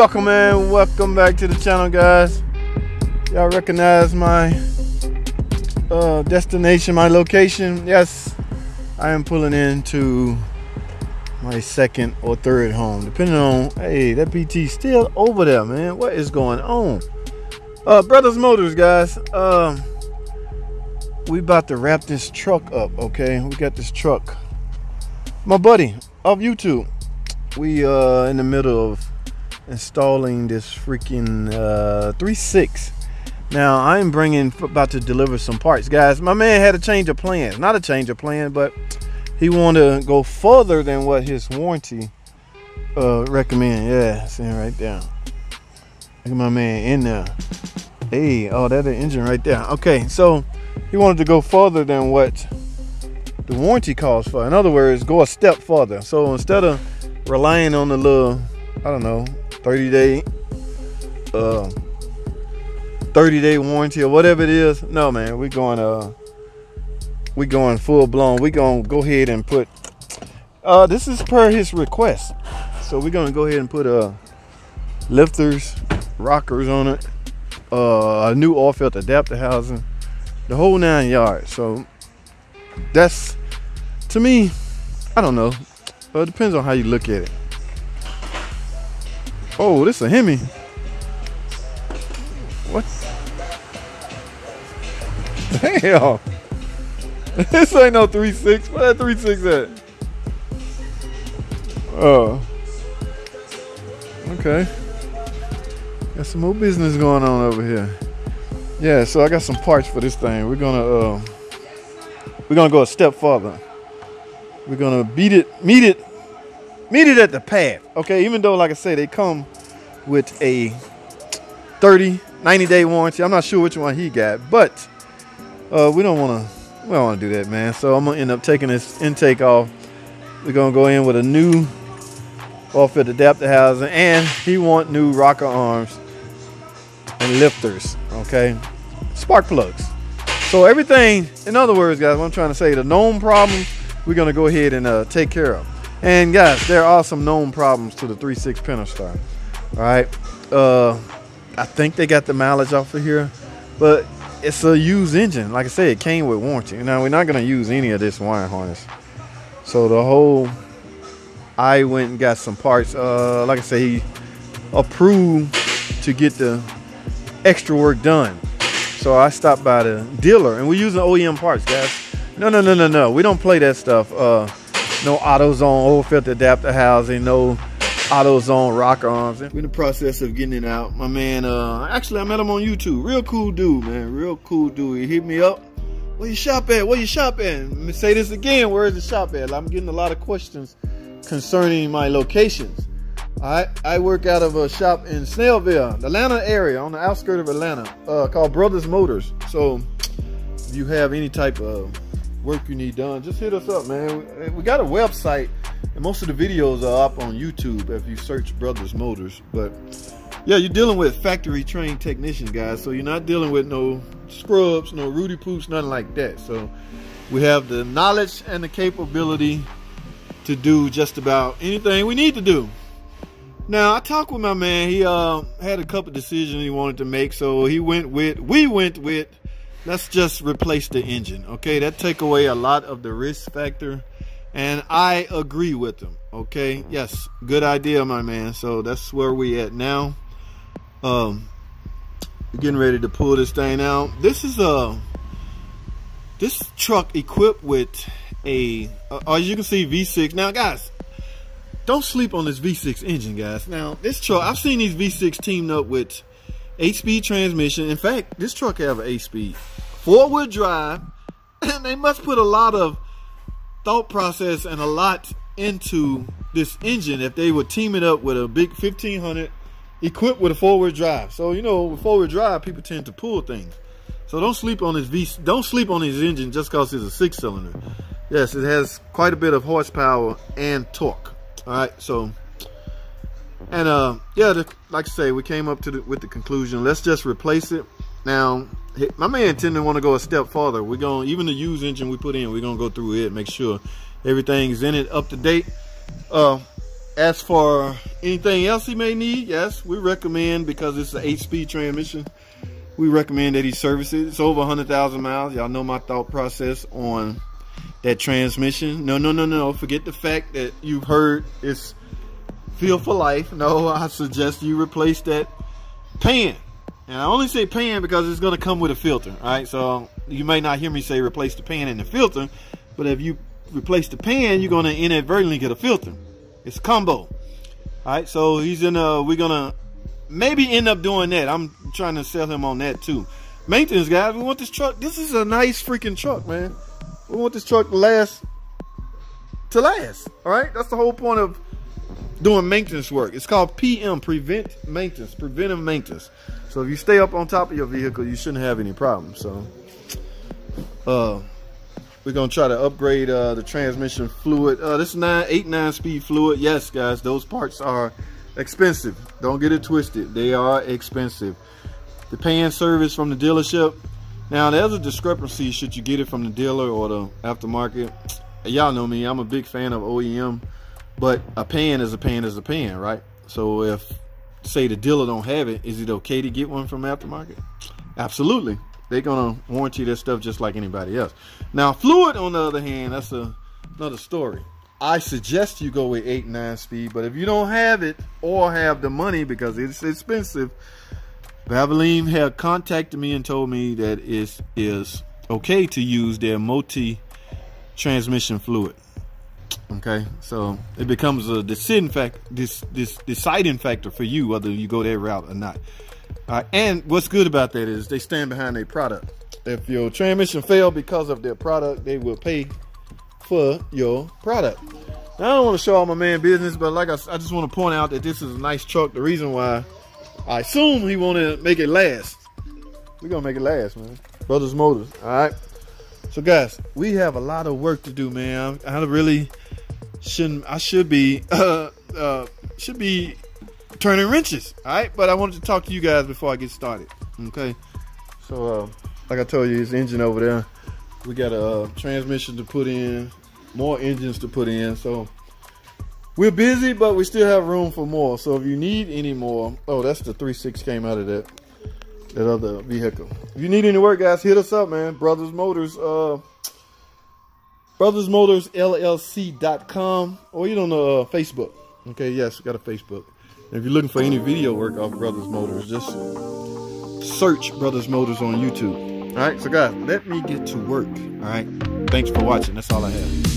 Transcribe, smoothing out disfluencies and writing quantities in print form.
welcome back to the channel, guys. Y'all recognize my destination, my location? Yes, I am pulling into my second or third home, depending on, hey, that PT still over there, man. What is going on? Brothers Motors, guys. We about to wrap this truck up, okay? We got this truck. My buddy of YouTube, we in the middle of installing this freaking 3.6. Now I'm about to deliver some parts, guys. My man had a change of plans, not a change of plan, but he wanted to go further than what his warranty recommend. Yeah, see right there. Look at my man in there. Hey, oh, that's the engine right there. Okay, so he wanted to go further than what the warranty calls for. In other words, go a step further. So instead of relying on the little, I don't know, 30-day warranty or whatever it is, no, man, we're going full blown. We're gonna go ahead and put this is per his request, so we're gonna go ahead and put lifters, rockers on it, a new oil filter adapter housing, the whole 9 yards. So that's, to me, I don't know, it depends on how you look at it. Oh, this is a Hemi. What? Damn. This ain't no 3.6. Where that 3.6 at? Oh. Okay. Got some more business going on over here. Yeah, so I got some parts for this thing. We're gonna go a step further. We're gonna meet it at the pad. Okay, even though, like I said, they come with a 90-day warranty. I'm not sure which one he got, but we don't want to do that, man. So I'm gonna end up taking this intake off. We're gonna go in with a new oil filter adapter housing, and he want new rocker arms and lifters. Okay, spark plugs. So everything, in other words, guys, what I'm trying to say, the known problems, we're gonna go ahead and take care of. And guys, there are some known problems to the 3.6 Pentastar. All right, I think they got the mileage off of here, but it's a used engine. Like I said, it came with warranty. Now we're not gonna use any of this wire harness. So the whole, I went and got some parts. Like I said, he approved to get the extra work done. So I stopped by the dealer, and we're using OEM parts, guys. No. We don't play that stuff. No AutoZone oil filter adapter housing, no AutoZone rocker arms. We're in the process of getting it out. My man, actually I met him on YouTube. Real cool dude, man. Real cool dude. He hit me up. Where you shop at? Where you shop at? Let me say this again. Where is the shop at? I'm getting a lot of questions concerning my locations. All right, I work out of a shop in Snellville, the Atlanta area, on the outskirts of Atlanta, called Brothers Motors. So if you have any type of work you need done, just hit us up, man. We got a website, and most of the videos are up on YouTube if you search Brothers Motors. But yeah, you're dealing with factory trained technicians, guys, so you're not dealing with no scrubs, no Rudy Poops, nothing like that. So we have the knowledge and the capability to do just about anything we need to do. Now I talked with my man. He had a couple decisions he wanted to make, so we went with let's just replace the engine. Okay, that take away a lot of the risk factor, and I agree with him. Okay, yes, good idea, my man. So that's where we at now. We're getting ready to pull this thing out. This is this truck equipped with a as you can see, V6. Now guys, don't sleep on this V6 engine, guys. Now this truck, I've seen these V6 teamed up with 8-speed transmission. In fact, this truck have an 8-speed 4-wheel drive, and they must put a lot of thought process and a lot into this engine if they would team it up with a big 1500 equipped with a 4-wheel drive. So you know, with 4-wheel drive, people tend to pull things. So don't sleep on this don't sleep on his engine just because it's a 6-cylinder. Yes, it has quite a bit of horsepower and torque. All right, so, and yeah, like I say, we came up to with the conclusion, let's just replace it. Now my man tended to want to go a step farther. We're going, even the used engine we put in, we're gonna go through it, make sure everything's in it, up to date. As for Anything else he may need, yes, we recommend, because it's an 8-speed transmission, we recommend that he service it. It's over 100,000 miles. Y'all know my thought process on that transmission. No. Forget the fact that you've heard it's feel for life. No, I suggest you replace that pan. And I only say pan because it's going to come with a filter. All right, so you may not hear me say replace the pan and the filter, but if you replace the pan, you're going to inadvertently get a filter. It's a combo. All right, so he's in we're gonna maybe end up doing that. I'm trying to sell him on that too. Maintenance guys, we want this truck. This is a nice freaking truck, man. We want this truck to last. All right, that's the whole point of doing maintenance work. It's called PM, preventive maintenance. So if you stay up on top of your vehicle, you shouldn't have any problems. So we're gonna try to upgrade the transmission fluid. This is 8-9 speed fluid. Yes, guys, those parts are expensive. Don't get it twisted. They are expensive. The pan service from the dealership. Now, there's a discrepancy should you get it from the dealer or the aftermarket. Y'all know me. I'm a big fan of OEM, but a pan is a pan is a pan, right? So if, say, the dealer don't have it, is it okay to get one from aftermarket? Absolutely. They're gonna warranty their stuff just like anybody else. Now, fluid, on the other hand, that's another story. I suggest you go with 8-9 speed, but if you don't have it or have the money, because it's expensive, Valvoline had contacted me and told me that it is okay to use their multi-transmission fluid. Okay, so it becomes a deciding factor for you whether you go that route or not. And what's good about that is they stand behind their product. If your transmission failed because of their product, they will pay for your product. Now, I don't want to show all my man business, but like I just want to point out that this is a nice truck. The reason why I assume he want to make it last. We're going to make it last, man. Brothers Motors, all right? So, guys, we have a lot of work to do, man. I really should be turning wrenches, all right? But I wanted to talk to you guys before I get started, okay? So like I told you, his engine over there, we got a transmission to put in, more engines to put in. So we're busy, but we still have room for more. So if you need any more, oh, that's the 3.6 came out of that other vehicle. If you need any work, guys, hit us up, man. Brothers Motors, brothersmotorsllc.com, or you don't know, Facebook. Okay, yes, we got a Facebook. And if you're looking for any video work off Brothers Motors, just search Brothers Motors on YouTube. All right, so guys, let me get to work. All right, thanks for watching. That's all I have.